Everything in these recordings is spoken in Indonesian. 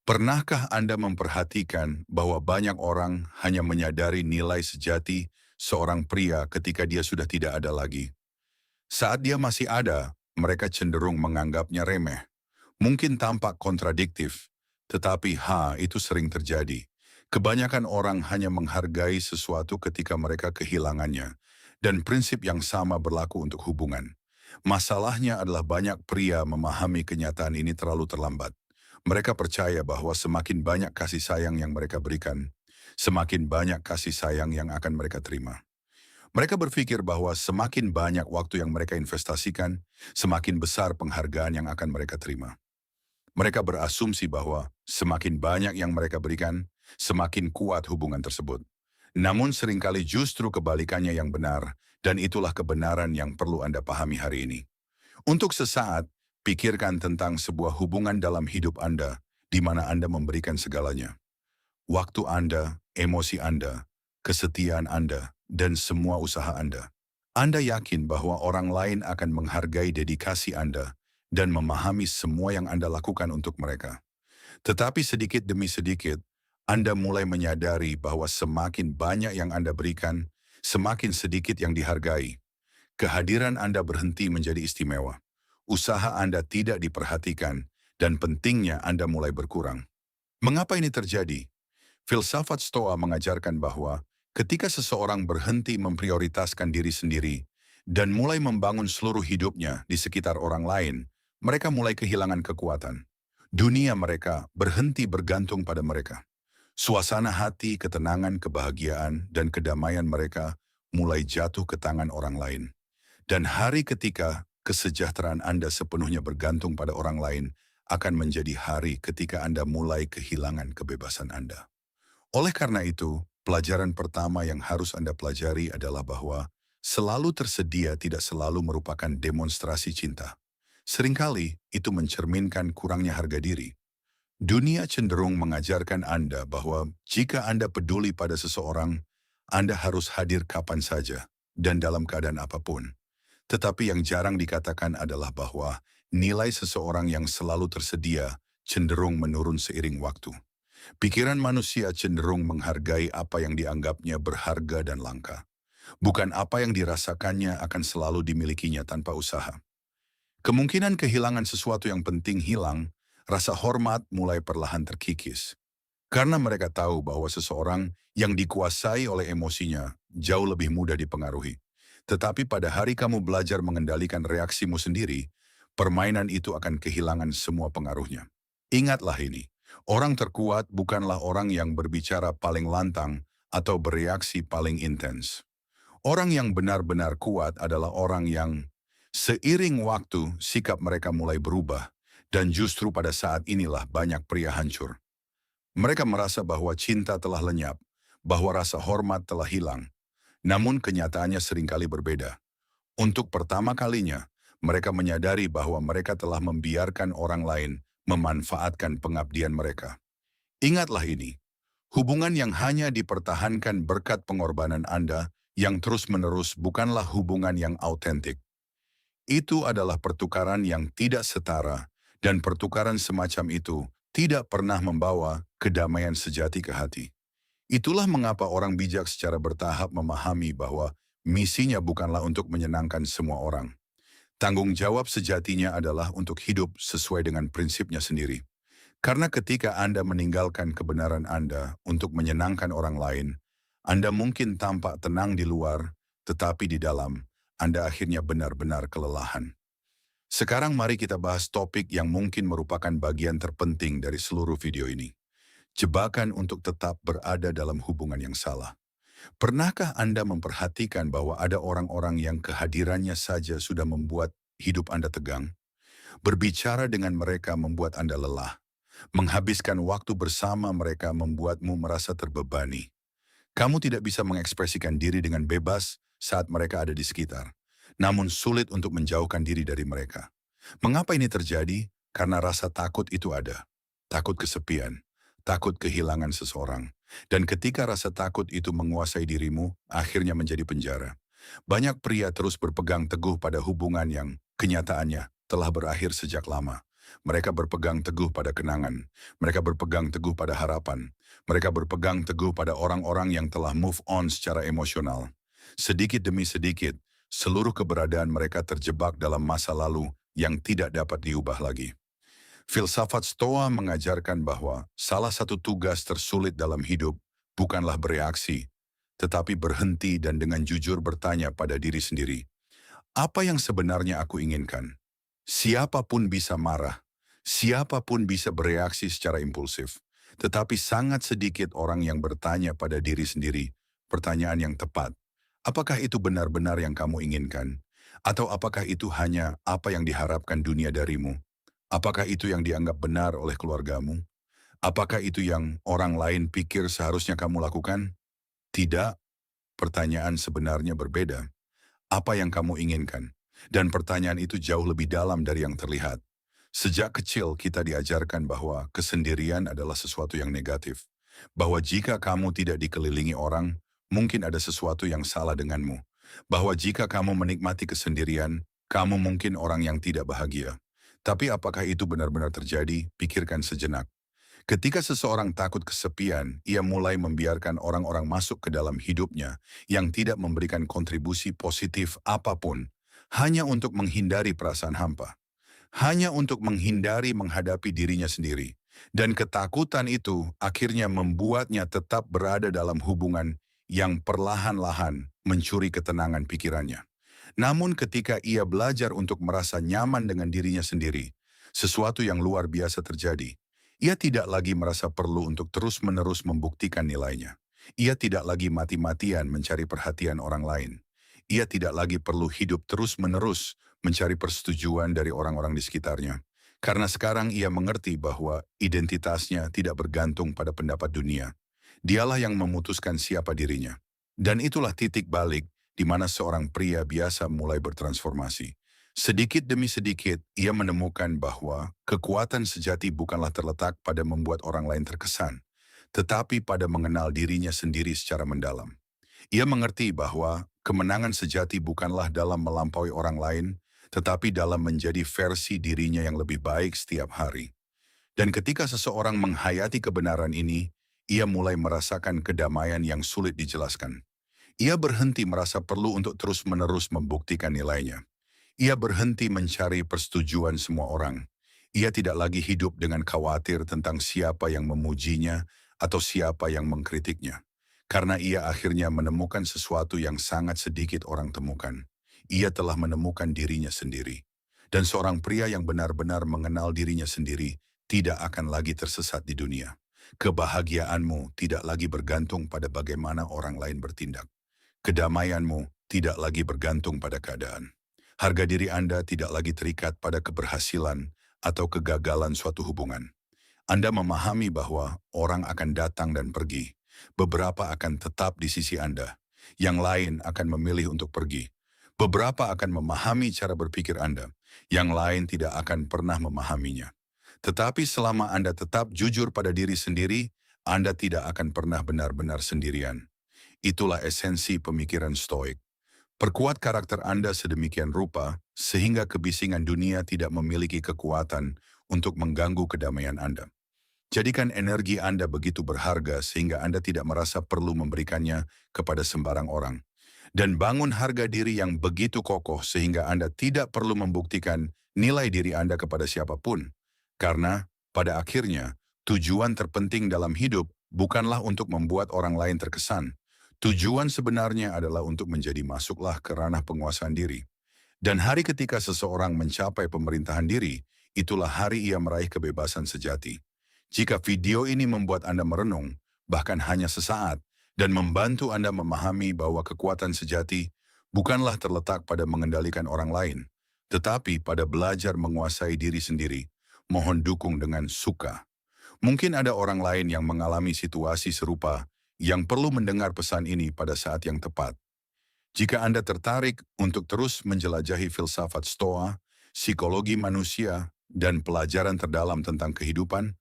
Pernahkah Anda memperhatikan bahwa banyak orang hanya menyadari nilai sejati seorang pria ketika dia sudah tidak ada lagi? Saat dia masih ada, mereka cenderung menganggapnya remeh. Mungkin tampak kontradiktif, tetapi itu sering terjadi. Kebanyakan orang hanya menghargai sesuatu ketika mereka kehilangannya, dan prinsip yang sama berlaku untuk hubungan. Masalahnya adalah banyak pria memahami kenyataan ini terlalu terlambat. Mereka percaya bahwa semakin banyak kasih sayang yang mereka berikan, semakin banyak kasih sayang yang akan mereka terima. Mereka berpikir bahwa semakin banyak waktu yang mereka investasikan, semakin besar penghargaan yang akan mereka terima. Mereka berasumsi bahwa semakin banyak yang mereka berikan, semakin kuat hubungan tersebut. Namun seringkali justru kebalikannya yang benar, dan itulah kebenaran yang perlu Anda pahami hari ini. Untuk sesaat, pikirkan tentang sebuah hubungan dalam hidup Anda, di mana Anda memberikan segalanya. Waktu Anda, emosi Anda, kesetiaan Anda, dan semua usaha Anda. Anda yakin bahwa orang lain akan menghargai dedikasi Anda dan memahami semua yang Anda lakukan untuk mereka. Tetapi sedikit demi sedikit, Anda mulai menyadari bahwa semakin banyak yang Anda berikan, semakin sedikit yang dihargai. Kehadiran Anda berhenti menjadi istimewa. Usaha Anda tidak diperhatikan, dan pentingnya Anda mulai berkurang. Mengapa ini terjadi? Filsafat Stoa mengajarkan bahwa ketika seseorang berhenti memprioritaskan diri sendiri dan mulai membangun seluruh hidupnya di sekitar orang lain, mereka mulai kehilangan kekuatan. Dunia mereka berhenti bergantung pada mereka. Suasana hati, ketenangan, kebahagiaan, dan kedamaian mereka mulai jatuh ke tangan orang lain. Dan hari ketika kesejahteraan Anda sepenuhnya bergantung pada orang lain akan menjadi hari ketika Anda mulai kehilangan kebebasan Anda. Oleh karena itu, pelajaran pertama yang harus Anda pelajari adalah bahwa selalu tersedia tidak selalu merupakan demonstrasi cinta. Seringkali itu mencerminkan kurangnya harga diri. Dunia cenderung mengajarkan Anda bahwa jika Anda peduli pada seseorang, Anda harus hadir kapan saja dan dalam keadaan apapun. Tetapi yang jarang dikatakan adalah bahwa nilai seseorang yang selalu tersedia cenderung menurun seiring waktu. Pikiran manusia cenderung menghargai apa yang dianggapnya berharga dan langka. Bukan apa yang dirasakannya akan selalu dimilikinya tanpa usaha. Kemungkinan kehilangan sesuatu yang penting hilang, rasa hormat mulai perlahan terkikis. Karena mereka tahu bahwa seseorang yang dikuasai oleh emosinya jauh lebih mudah dipengaruhi. Tetapi pada hari kamu belajar mengendalikan reaksimu sendiri, permainan itu akan kehilangan semua pengaruhnya. Ingatlah ini, orang terkuat bukanlah orang yang berbicara paling lantang atau bereaksi paling intens. Orang yang benar-benar kuat adalah orang yang seiring waktu sikap mereka mulai berubah, dan justru pada saat inilah banyak pria hancur. Mereka merasa bahwa cinta telah lenyap, bahwa rasa hormat telah hilang. Namun kenyataannya seringkali berbeda. Untuk pertama kalinya, mereka menyadari bahwa mereka telah membiarkan orang lain memanfaatkan pengabdian mereka. Ingatlah ini, hubungan yang hanya dipertahankan berkat pengorbanan Anda yang terus-menerus bukanlah hubungan yang autentik. Itu adalah pertukaran yang tidak setara, dan pertukaran semacam itu tidak pernah membawa kedamaian sejati ke hati. Itulah mengapa orang bijak secara bertahap memahami bahwa misinya bukanlah untuk menyenangkan semua orang. Tanggung jawab sejatinya adalah untuk hidup sesuai dengan prinsipnya sendiri. Karena ketika Anda meninggalkan kebenaran Anda untuk menyenangkan orang lain, Anda mungkin tampak tenang di luar, tetapi di dalam, Anda akhirnya benar-benar kelelahan. Sekarang mari kita bahas topik yang mungkin merupakan bagian terpenting dari seluruh video ini. Jebakan untuk tetap berada dalam hubungan yang salah. Pernahkah Anda memperhatikan bahwa ada orang-orang yang kehadirannya saja sudah membuat hidup Anda tegang? Berbicara dengan mereka membuat Anda lelah. Menghabiskan waktu bersama mereka membuatmu merasa terbebani. Kamu tidak bisa mengekspresikan diri dengan bebas saat mereka ada di sekitar. Namun sulit untuk menjauhkan diri dari mereka. Mengapa ini terjadi? Karena rasa takut itu ada. Takut kesepian. Takut kehilangan seseorang. Dan ketika rasa takut itu menguasai dirimu, akhirnya menjadi penjara. Banyak pria terus berpegang teguh pada hubungan yang kenyataannya telah berakhir sejak lama. Mereka berpegang teguh pada kenangan. Mereka berpegang teguh pada harapan. Mereka berpegang teguh pada orang-orang yang telah move on secara emosional. Sedikit demi sedikit, seluruh keberadaan mereka terjebak dalam masa lalu yang tidak dapat diubah lagi. Filsafat Stoa mengajarkan bahwa salah satu tugas tersulit dalam hidup bukanlah bereaksi, tetapi berhenti dan dengan jujur bertanya pada diri sendiri, apa yang sebenarnya aku inginkan? Siapapun bisa marah, siapapun bisa bereaksi secara impulsif, tetapi sangat sedikit orang yang bertanya pada diri sendiri, pertanyaan yang tepat. Apakah itu benar-benar yang kamu inginkan? Atau apakah itu hanya apa yang diharapkan dunia darimu? Apakah itu yang dianggap benar oleh keluargamu? Apakah itu yang orang lain pikir seharusnya kamu lakukan? Tidak, pertanyaan sebenarnya berbeda. Apa yang kamu inginkan? Dan pertanyaan itu jauh lebih dalam dari yang terlihat. Sejak kecil kita diajarkan bahwa kesendirian adalah sesuatu yang negatif. Bahwa jika kamu tidak dikelilingi orang, mungkin ada sesuatu yang salah denganmu. Bahwa jika kamu menikmati kesendirian, kamu mungkin orang yang tidak bahagia. Tapi apakah itu benar-benar terjadi? Pikirkan sejenak. Ketika seseorang takut kesepian, ia mulai membiarkan orang-orang masuk ke dalam hidupnya yang tidak memberikan kontribusi positif apapun, hanya untuk menghindari perasaan hampa, hanya untuk menghindari menghadapi dirinya sendiri. Dan ketakutan itu akhirnya membuatnya tetap berada dalam hubungan yang perlahan-lahan mencuri ketenangan pikirannya. Namun ketika ia belajar untuk merasa nyaman dengan dirinya sendiri, sesuatu yang luar biasa terjadi. Ia tidak lagi merasa perlu untuk terus-menerus membuktikan nilainya. Ia tidak lagi mati-matian mencari perhatian orang lain. Ia tidak lagi perlu hidup terus-menerus mencari persetujuan dari orang-orang di sekitarnya. Karena sekarang ia mengerti bahwa identitasnya tidak bergantung pada pendapat dunia. Dialah yang memutuskan siapa dirinya. Dan itulah titik balik di mana seorang pria biasa mulai bertransformasi. Sedikit demi sedikit, ia menemukan bahwa kekuatan sejati bukanlah terletak pada membuat orang lain terkesan, tetapi pada mengenal dirinya sendiri secara mendalam. Ia mengerti bahwa kemenangan sejati bukanlah dalam melampaui orang lain, tetapi dalam menjadi versi dirinya yang lebih baik setiap hari. Dan ketika seseorang menghayati kebenaran ini, ia mulai merasakan kedamaian yang sulit dijelaskan. Ia berhenti merasa perlu untuk terus-menerus membuktikan nilainya. Ia berhenti mencari persetujuan semua orang. Ia tidak lagi hidup dengan khawatir tentang siapa yang memujinya atau siapa yang mengkritiknya. Karena ia akhirnya menemukan sesuatu yang sangat sedikit orang temukan. Ia telah menemukan dirinya sendiri. Dan seorang pria yang benar-benar mengenal dirinya sendiri tidak akan lagi tersesat di dunia. Kebahagiaanmu tidak lagi bergantung pada bagaimana orang lain bertindak. Kedamaianmu tidak lagi bergantung pada keadaan. Harga diri Anda tidak lagi terikat pada keberhasilan atau kegagalan suatu hubungan. Anda memahami bahwa orang akan datang dan pergi. Beberapa akan tetap di sisi Anda. Yang lain akan memilih untuk pergi. Beberapa akan memahami cara berpikir Anda. Yang lain tidak akan pernah memahaminya. Tetapi selama Anda tetap jujur pada diri sendiri, Anda tidak akan pernah benar-benar sendirian. Itulah esensi pemikiran Stoik. Perkuat karakter Anda sedemikian rupa, sehingga kebisingan dunia tidak memiliki kekuatan untuk mengganggu kedamaian Anda. Jadikan energi Anda begitu berharga sehingga Anda tidak merasa perlu memberikannya kepada sembarang orang. Dan bangun harga diri yang begitu kokoh sehingga Anda tidak perlu membuktikan nilai diri Anda kepada siapapun. Karena, pada akhirnya, tujuan terpenting dalam hidup bukanlah untuk membuat orang lain terkesan. Tujuan sebenarnya adalah untuk menjadi masuklah ke ranah penguasaan diri. Dan hari ketika seseorang mencapai pemerintahan diri, itulah hari ia meraih kebebasan sejati. Jika video ini membuat Anda merenung, bahkan hanya sesaat, dan membantu Anda memahami bahwa kekuatan sejati bukanlah terletak pada mengendalikan orang lain, tetapi pada belajar menguasai diri sendiri, mohon dukung dengan suka. Mungkin ada orang lain yang mengalami situasi serupa yang perlu mendengar pesan ini pada saat yang tepat. Jika Anda tertarik untuk terus menjelajahi filsafat Stoa, psikologi manusia, dan pelajaran terdalam tentang kehidupan,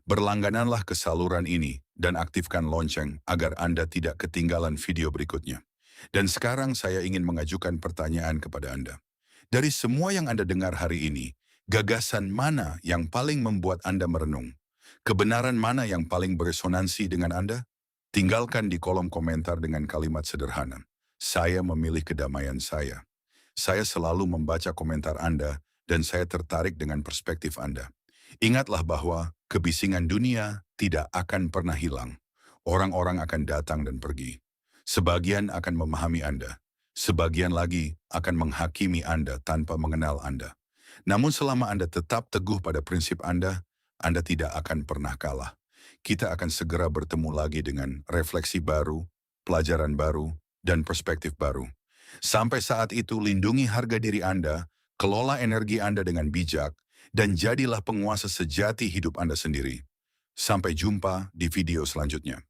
berlanggananlah ke saluran ini dan aktifkan lonceng agar Anda tidak ketinggalan video berikutnya. Dan sekarang saya ingin mengajukan pertanyaan kepada Anda. Dari semua yang Anda dengar hari ini, Gagasan mana yang paling membuat Anda merenung? Kebenaran mana yang paling beresonansi dengan Anda? Tinggalkan di kolom komentar dengan kalimat sederhana. Saya memilih kedamaian saya. Saya selalu membaca komentar Anda dan saya tertarik dengan perspektif Anda. Ingatlah bahwa kebisingan dunia tidak akan pernah hilang. Orang-orang akan datang dan pergi. Sebagian akan memahami Anda. Sebagian lagi akan menghakimi Anda tanpa mengenal Anda. Namun selama Anda tetap teguh pada prinsip Anda tidak akan pernah kalah. Kita akan segera bertemu lagi dengan refleksi baru, pelajaran baru, dan perspektif baru. Sampai saat itu, lindungi harga diri Anda, kelola energi Anda dengan bijak, dan jadilah penguasa sejati hidup Anda sendiri. Sampai jumpa di video selanjutnya.